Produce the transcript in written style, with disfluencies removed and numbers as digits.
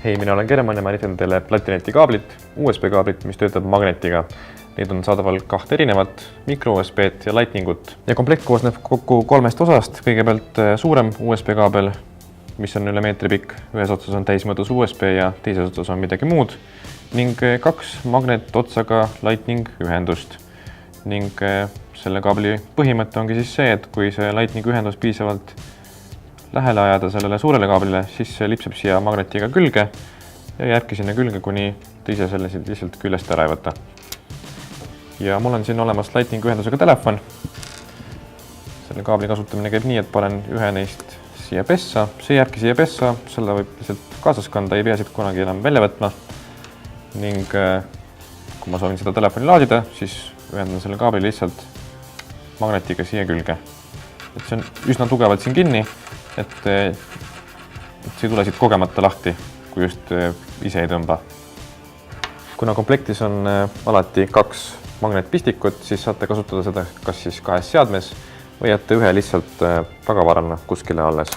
Hei, mina olen Kerman ja ma näitan teile Platineti kaablit, USB kaablit, mis töötab magnetiga. Neid on saadaval 2 erinevat, micro USB-d ja Lightningut. Ja komplekt koosneb kokku 3 osast. Kõigepealt suurem USB kaabel, mis on üle meetri pikk. Ühes otsas on täismõõdus USB ja teises otsas on midagi muud. Ning 2 magnetotsaga Lightning ühendust. Ning selle kaabli põhimõte ongi siis see, et kui see Lightning ühendus piisavalt lähele ajada sellele suurele kaablile, siis see lipseb siia magnetiga külge ja jääbki sinna külge, kuni te ise selle lihtsalt küljest ära ei võta. Ja mul on siin olemas Lightning ühendusega telefon. Selle kaabli kasutamine käib nii, et panen ühe neist siia pessa. See jääbki siia pessa, selle võib lihtsalt kaasas kanda, ei pea siit kunagi enam välja võtma. Ning kui ma soovin seda telefoni laadida, siis ühendan selle kaabli lihtsalt magnetiga siia külge. Et see on üsna tugevalt siin kinni, et see ei tule siit kogemata lahti, kui just ise ei tõmba. Kuna komplektis on alati 2 magnetpistikut, siis saate kasutada seda kas siis 2 seadmes või jätta ühe lihtsalt tagavarana kuskile alles.